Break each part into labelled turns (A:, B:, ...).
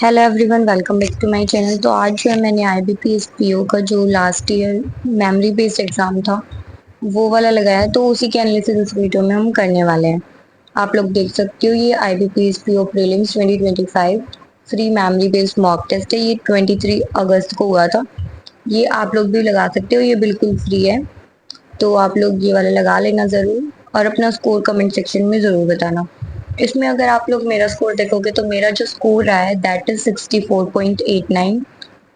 A: Hello everyone, welcome back to my channel. तो आज जो है मैंने आईबीपीएस पीओ का जो last year memory based exam था वो वाला लगाया है, तो उसी के एनालिसिस इस वीडियो में हम करने वाले हैं। आप लोग देख सकते हो, ये IBPS PO prelims 2025 free memory based mock test है। ये 23 अगस्त को हुआ था। ये आप लोग भी लगा सकते हो, ये बिल्कुल फ्री है। तो आप लोग ये वाला लगा लेना ज़रूर और अपना स्कोर कमेंट सेक्शन में ज़रूर बताना। इसमें अगर आप लोग मेरा स्कोर देखोगे तो मेरा जो स्कोर रहा है दैट इज 64.89।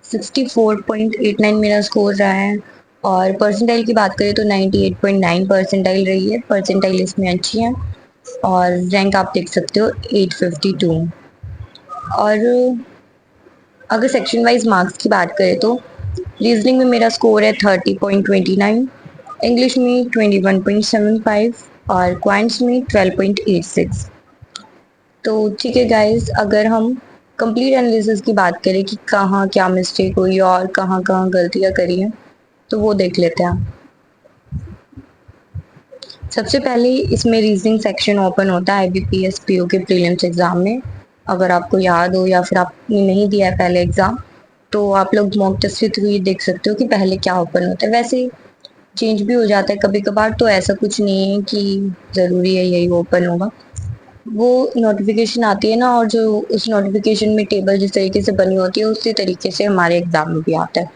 A: 64.89 मेरा स्कोर रहा है। और परसेंटाइल की बात करें तो 98.9 परसेंटाइल रही है। परसेंटाइल इसमें अच्छी है। और रैंक आप देख सकते हो 852। और अगर सेक्शन वाइज मार्क्स की बात करें तो रीजनिंग में मेरा स्कोर है 30.29, इंग्लिश में 21.75 और क्वांट्स में 12.86। तो ठीक है गाइस, अगर हम कंप्लीट एनालिसिस की बात करें कि कहाँ क्या मिस्टेक हुई और कहाँ कहाँ गलतियाँ करी हैं, तो वो देख लेते हैं। सबसे पहले इसमें रीजनिंग सेक्शन ओपन होता है आईबीपीएस पीओ के प्रीलिम्स एग्जाम में। अगर आपको याद हो या फिर आपने नहीं दिया है पहले एग्जाम, तो आप लोग मॉक टेस्ट के थ्रू ये देख सकते हो कि पहले क्या ओपन होता है। वैसे चेंज भी हो जाता है कभी कभार, तो ऐसा कुछ नहीं है कि ज़रूरी है यही ओपन होगा। वो नोटिफिकेशन आती है ना, और जो उस नोटिफिकेशन में टेबल जिस तरीके से बनी होती है उसी तरीके से हमारे एग्जाम में भी आता है।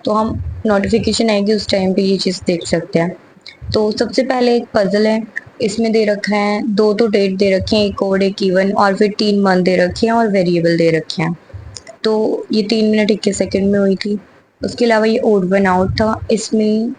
A: तो हम नोटिफिकेशन आएगी उस टाइम पे ये चीज़ देख सकते हैं। तो सबसे पहले एक पजल है। इसमें दे रखा है दो तो डेट दे रखे हैं, एक ओड एक इवन, और फिर 3 मंथ दे रखे हैं और वेरिएबल दे रखे हैं। तो ये 3 मिनट 21 सेकेंड में हुई थी। उसके अलावा ये ओड वन आउट था। इसमें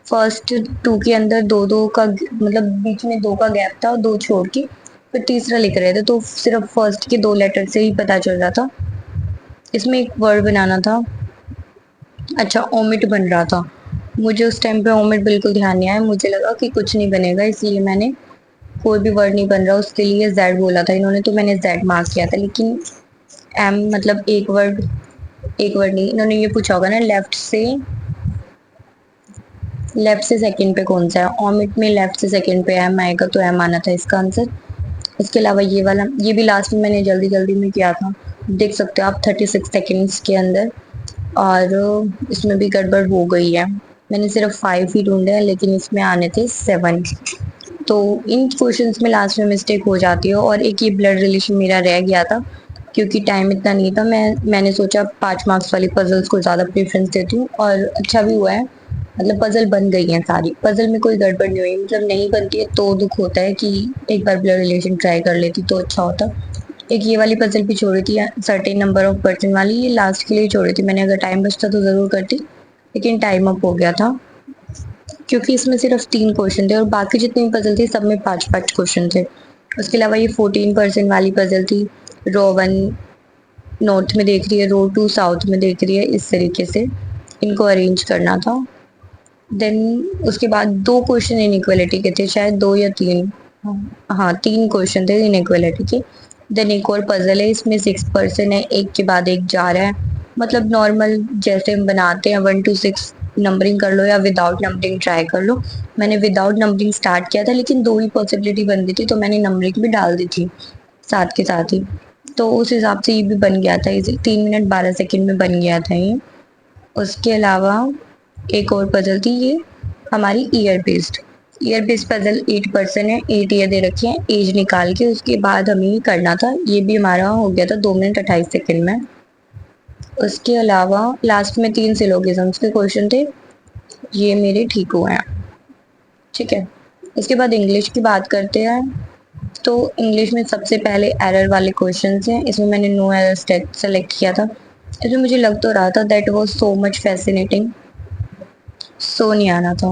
A: फर्स्ट टू के अंदर दो दो का मतलब बीच में दो का गैप था और दो छोड़ के फिर तीसरा लिख रहे थे, तो सिर्फ फर्स्ट के दो लेटर से ही पता चल रहा था। इसमें एक वर्ड बनाना था। अच्छा, ओमिट बन रहा था। मुझे उस टाइम पे ओमिट बिल्कुल ध्यान नहीं आया। मुझे लगा कि कुछ नहीं बनेगा, इसलिए मैंने कोई भी वर्ड नहीं बन रहा उसके लिए जेड बोला था इन्होंने, तो मैंने जेड मार्क किया था। लेकिन एम मतलब एक वर्ड नहीं, इन्होंने ये पूछा होगा ना लेफ्ट से सेकंड पे कौन सा है। ओमिट में लेफ्ट से सेकंड पे एम आएगा, तो एम आना था इसका आंसर। इसके अलावा ये वाला, ये भी लास्ट में मैंने जल्दी जल्दी में किया था। देख सकते हो आप 36 सेकेंड्स के अंदर। और इसमें भी गड़बड़ हो गई है। मैंने सिर्फ 5 ही ढूंढे हैं, लेकिन इसमें आने थे 7। तो इन क्वेश्चंस में लास्ट में मिस्टेक हो जाती है। और एक ये ब्लड रिलेशन मेरा रह गया था, क्योंकि टाइम इतना नहीं था। मैंने सोचा 5 मार्क्स वाली पजल्स को ज़्यादा प्रेफरेंस देती हूँ, और अच्छा भी हुआ है। मतलब पजल बन गई है सारी, पजल में कोई गड़बड़ नहीं हुई। मतलब नहीं बनती है तो दुख होता है कि एक बार ब्लड रिलेशन ट्राई कर लेती तो अच्छा होता। एक ये वाली पजल भी छोड़ी थी, सर्टेन नंबर ऑफ पर्सन वाली, ये लास्ट के लिए छोड़ी थी मैंने। अगर टाइम बचता तो ज़रूर करती, लेकिन टाइम अप हो गया था, क्योंकि इसमें सिर्फ 3 क्वेश्चन थे और बाकी जितनी पजल थी सब में 5-5 क्वेश्चन थे। उसके अलावा ये 14% वाली पजल थी। रो 1 नॉर्थ में देख रही है, रो 2 साउथ में देख रही है, इस तरीके से इनको अरेंज करना था। देन उसके बाद 2 क्वेश्चन इनइक्वालिटी के थे, शायद 2 या 3। हाँ, 3 क्वेश्चन थे इनइक्वालिटी के। देन एक और पजल है, इसमें 6 पर्सन है, एक के बाद एक जा रहा है। मतलब नॉर्मल जैसे हम बनाते हैं 1 to 6 नंबरिंग कर लो या विदाउट नंबरिंग ट्राई कर लो। मैंने विदाउट नंबरिंग स्टार्ट किया था, लेकिन 2 ही पॉसिबिलिटी बन रही थी, तो मैंने नंबरिंग भी डाल दी थी साथ के साथ ही। तो उस हिसाब से ये भी बन गया था, इसे 3 मिनट 12 सेकेंड में बन गया था ये। उसके अलावा एक और पजल थी, ये हमारी ईयर बेस्ड पजल। 8 पर्सन है, 8 ईयर दे रखे हैं, एज निकाल के उसके बाद हमें ये करना था। ये भी हमारा हो गया था 2 मिनट 28 सेकेंड में। उसके अलावा लास्ट में 3 सिलोगिज्म्स के क्वेश्चन थे, ये मेरे ठीक हुए हैं। ठीक है, इसके बाद इंग्लिश की बात करते हैं। तो इंग्लिश में सबसे पहले एरर वाले क्वेश्चन हैं। इसमें मैंने नो एरर सेलेक्ट किया था। इसमें मुझे लग तो रहा था that was so much fascinating, so नहीं आना था,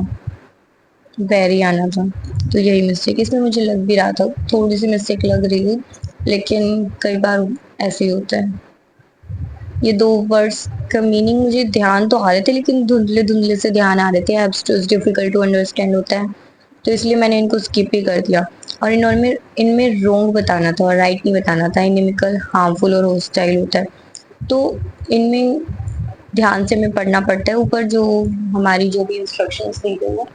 A: वेरी आना था। तो यही मिस्टेक इसमें मुझे लग भी रहा था, थोड़ी सी मिस्टेक लग रही थी, लेकिन कई बार ऐसे ही होता है। ये 2 वर्ड्स का मीनिंग मुझे ध्यान तो आ रहे थे, लेकिन धुंधले धुंधले से ध्यान आ रहे थे। एब्स्ट्रैक्ट डिफिकल्ट टू अंडरस्टैंड होता है, तो इसलिए मैंने इनको स्किप ही कर दिया। और इनमें रोंग बताना था और राइट नहीं बताना था। इनिमिकल, हार्मफुल और होस्टाइल होता है, तो इनमें ध्यान से हमें पढ़ना पड़ता है। ऊपर जो हमारी जो भी इंस्ट्रक्शंस दी गई है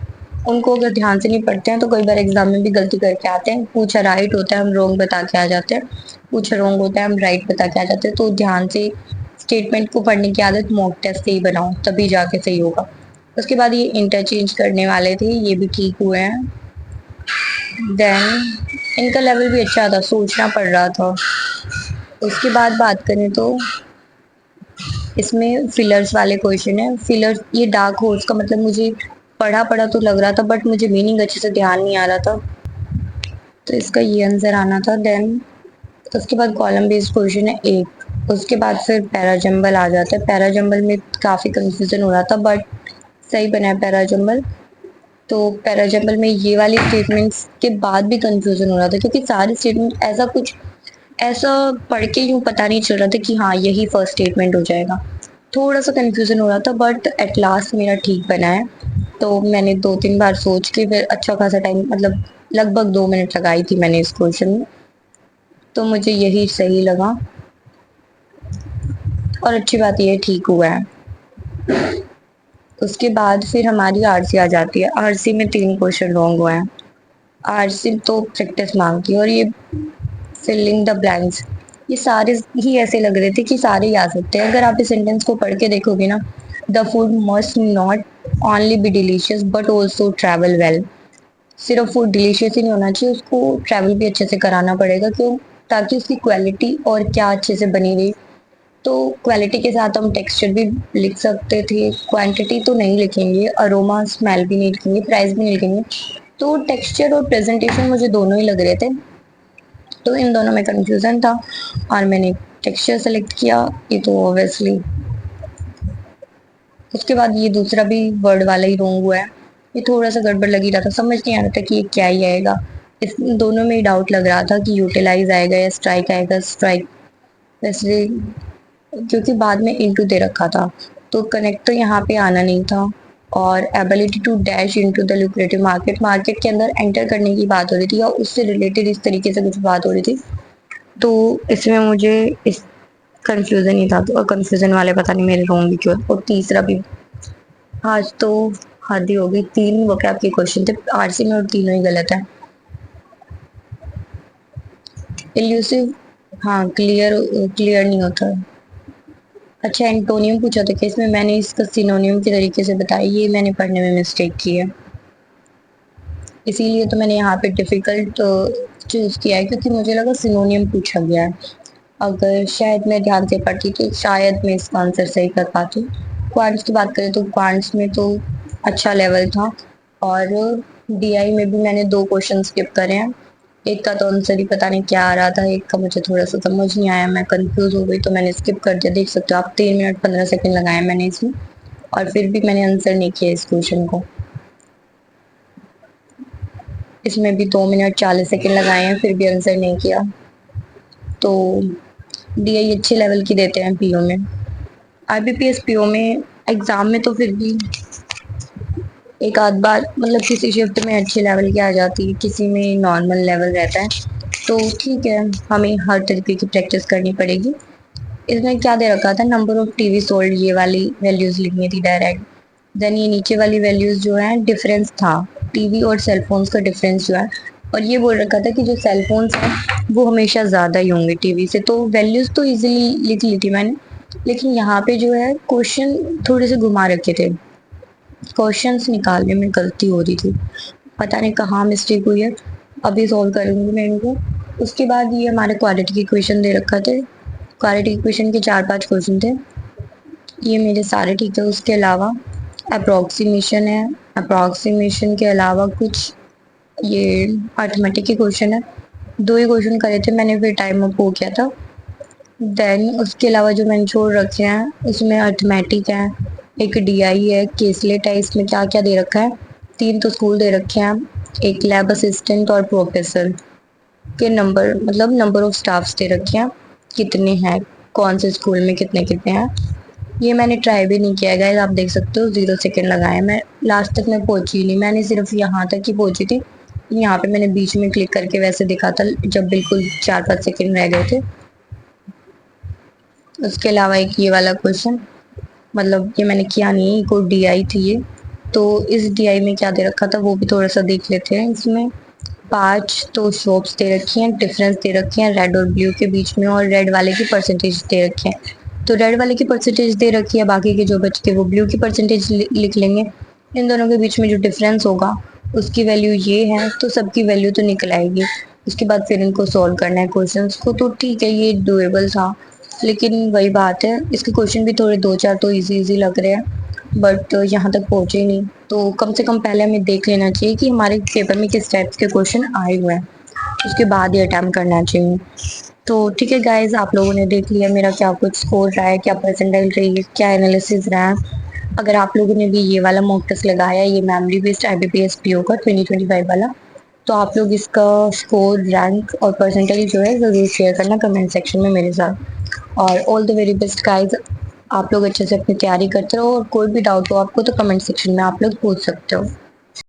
A: उनको अगर ध्यान से नहीं पढ़ते हैं तो कई बार एग्जाम में भी गलती करके आते हैं। पूछा राइट होता है, हम रोंग बता के आ जाते हैं। कुछ रॉन्ग होता है हम राइट बता के आ जाते हैं। तो ध्यान से स्टेटमेंट को पढ़ने की आदत मॉक टेस्ट से ही बनाओ, तभी जाके सही होगा। उसके बाद ये इंटरचेंज करने वाले थे, ये भी ठीक हुए हैं। देन इनका लेवल भी अच्छा था, सोचना पड़ रहा था। उसके बाद बात करें तो इसमें फिलर्स वाले क्वेश्चन है। फिलर्स, ये डार्क होल्स का मतलब मुझे पढ़ा पढ़ा तो लग रहा था, बट मुझे मीनिंग अच्छे से ध्यान नहीं आ रहा था, तो इसका ये आंसर आना था। देन उसके बाद कॉलम बेस्ड क्वेश्चन है एक। उसके बाद फिर पैराजम्बल आ जाता है। पैराजम्बल में काफ़ी कंफ्यूजन हो रहा था, बट सही बना है पैराजम्बल। तो पैराजम्बल में ये वाली स्टेटमेंट्स के बाद भी कंफ्यूजन हो रहा था, क्योंकि सारी स्टेटमेंट ऐसा पढ़ के यूँ पता नहीं चल रहा था कि हाँ यही फर्स्ट स्टेटमेंट हो जाएगा। थोड़ा सा कंफ्यूजन हो रहा था, बट एट लास्ट मेरा ठीक बना है। तो मैंने 2-3 बार सोच के फिर अच्छा खासा टाइम, मतलब लगभग 2 मिनट लगाई थी मैंने इस क्वेश्चन में, तो मुझे यही सही लगा। और अच्छी बात ये ठीक हुआ है। उसके बाद फिर हमारी आरसी आ जाती है। आरसी में 3 क्वेश्चन रॉन्ग हुए हैं। आरसी तो प्रैक्टिस मांगती है, और ये फिलिंग द ब्लैंक्स, ये सारे ही ऐसे लग रहे थे कि सारे ही आ सकते हैं। अगर आप इस सेंटेंस को पढ़ के देखोगे ना, the food must not only be delicious but also travel well. सिर्फ फूड डिलीशियस ही नहीं होना चाहिए, उसको ट्रैवल भी अच्छे से कराना पड़ेगा, क्यों? ताकि उसकी क्वालिटी और क्या अच्छे से बनी रही। तो क्वालिटी के साथ हम टेक्सचर भी लिख सकते थे, क्वांटिटी तो नहीं लिखेंगे, अरोमा स्मेल भी नहीं लिखेंगे, प्राइस भी नहीं लिखेंगे। तो टेक्सचर और प्रेजेंटेशन मुझे दोनों ही लग रहे थे, तो इन दोनों में कंफ्यूजन था और मैंने टेक्सचर सेलेक्ट किया। ये तो ऑब्वियसली। उसके बाद ये दूसरा भी वर्ड वाला ही रॉन्ग हुआ है। ये थोड़ा सा गड़बड़ लग ही रहा था, समझ नहीं आ रहा था कि ये क्या ही आएगा। इस दोनों में ही डाउट लग रहा था कि यूटिलाइज आएगा या स्ट्राइक आएगा। स्ट्राइक वैसे, क्योंकि बाद में इनटू दे रखा था, तो कनेक्ट तो यहाँ पे आना नहीं था। और ability to dash into the lucrative market, market के अंदर एंटर करने की बात हो रही थी, या उससे रिलेटेड इस तरीके से कुछ बात हो रही थी, तो इसमें मुझे इस कंफ्यूजन ही था। तो कंफ्यूजन वाले पता नहीं मेरे रॉन्ग भी क्यों। और तीसरा भी आज तो हद ही हो गई, 3 वोकैब के क्वेश्चन थे आरसी में और तीनों ही गलत है। इल्यूसिव, हाँ क्लियर, क्लियर नहीं होता। अच्छा, एंटोनियम पूछा था कि इसमें मैंने इसका सिनोनियम के तरीके से बताया, ये मैंने पढ़ने में मिस्टेक की है, इसीलिए तो मैंने यहाँ पे डिफिकल्ट चूज किया है, क्योंकि मुझे लगा सिनोनियम पूछा गया है। अगर शायद मैं ध्यान से पढ़ती तो शायद मैं इसका आंसर सही कर पाती। क्वांट्स की बात करें तो क्वांट्स में तो अच्छा लेवल था, और डीआई में भी मैंने 2 क्वेश्चन स्किप करे हैं। एक का तो आंसर ही पता नहीं क्या आ रहा था, एक का मुझे थोड़ा सा समझ नहीं आया, मैं कंफ्यूज हो गई तो मैंने स्किप कर दिया। देख सकते हो आप, 3 मिनट 15 सेकंड लगाए मैंने इसमें, और फिर भी मैंने आंसर नहीं किया इस क्वेश्चन को। इसमें भी 2 मिनट 40 सेकंड लगाए हैं, फिर भी आंसर नहीं किया। तो डीआई अच्छे लेवल की देते हैं पीओ में। आईबीपीएस पीओ में एग्जाम में तो फिर भी एक आध बार, मतलब किसी शिफ्ट में अच्छे लेवल की आ जाती है, किसी में नॉर्मल लेवल रहता है, तो ठीक है, हमें हर तरीके की प्रैक्टिस करनी पड़ेगी। इसमें क्या दे रखा था, नंबर ऑफ टीवी सोल्ड, ये वाली वैल्यूज लिखनी थी डायरेक्ट। देन ये नीचे वाली वैल्यूज जो है, डिफरेंस था टीवी और सेलफोन्स का डिफरेंस जो है, और ये बोल रखा था कि जो सेलफोन्स हैं वो हमेशा ज़्यादा ही होंगे टीवी से। तो वैल्यूज तो इजीली लिख ली थी मैंने, लेकिन यहाँ पे जो है क्वेश्चन थोड़े से घुमा रखे थे, क्वेश्चंस निकालने में गलती हो रही थी, पता नहीं कहाँ मिस्टेक हुई है, अभी सॉल्व करूँगी मैं इनको। उसके बाद ये हमारे क्वालिटी के क्वेश्चन दे रखा थे। क्वालिटी के क्वेश्चन के 4-5 क्वेश्चन थे, ये मेरे सारे ठीक है। उसके अलावा अप्रोक्सीमेशन है, अप्रोक्सीमेशन के अलावा कुछ ये अर्थमेटिक के क्वेश्चन है। 2 ही क्वेश्चन करे थे मैंने, फिर टाइम अप हो गया था। देन उसके अलावा जो मैंने छोड़ रखे हैं उसमें अर्थमेटिक है, एक डीआई है, केसलेट है। इसमें क्या क्या दे रखा है, 3 तो स्कूल दे रखे हैं, एक लैब असिस्टेंट और प्रोफेसर के नंबर, मतलब नंबर ऑफ स्टाफ्स दे रखे हैं, कितने हैं, कौन से स्कूल में कितने कितने हैं। ये मैंने ट्राई भी नहीं किया गाइस, आप देख सकते हो 0 सेकेंड लगाए, मैं लास्ट तक मैं पहुंची नहीं, मैंने सिर्फ यहाँ तक ही पहुंची थी। यहाँ पे मैंने बीच में क्लिक करके वैसे दिखा था जब बिल्कुल 4-5 सेकेंड रह गए थे। उसके अलावा एक ये वाला क्वेश्चन, मतलब ये मैंने किया नहीं, कोई डीआई थी ये, तो इस डीआई में क्या दे रखा था वो भी थोड़ा सा देख लेते हैं। इसमें 5 तो शॉप्स दे रखी हैं, डिफरेंस दे रखी हैं रेड और ब्लू के बीच में, और रेड वाले की परसेंटेज दे रखी है। तो रेड वाले की परसेंटेज दे रखी है, बाकी के जो बच के वो ब्लू की परसेंटेज लिख लेंगे। इन दोनों के बीच में जो डिफरेंस होगा उसकी वैल्यू ये है, तो सबकी वैल्यू तो निकल आएगी। उसके बाद फिर इनको सॉल्व करना है क्वेश्चंस को। तो ठीक है, ये डुएबल था, लेकिन वही बात है, इसके क्वेश्चन भी थोड़े 2-4 तो इजी लग रहे हैं, बट यहाँ तक पहुँचे ही नहीं। तो कम से कम पहले हमें देख लेना चाहिए कि हमारे पेपर में किस टाइप्स के क्वेश्चन आए हुए हैं, उसके बाद ही अटैम्प्ट करना चाहिए। तो ठीक है गाइज, आप लोगों ने देख लिया मेरा क्या कुछ स्कोर रहा है, क्या परसेंटाइल रही है, क्या एनालिसिस रहा है। अगर आप लोगों ने भी ये वाला मॉक टेस्ट लगाया, ये मेमोरी बेस्ड IBPS PO का 2025 वाला, तो आप लोग इसका स्कोर, रैंक और परसेंटाइल जो है ज़रूर शेयर करना कमेंट सेक्शन में मेरे साथ। और all the very best guys, आप लोग अच्छे से अपनी तैयारी करते रहो, और कोई भी डाउट हो आपको तो कमेंट सेक्शन में आप लोग पूछ सकते हो।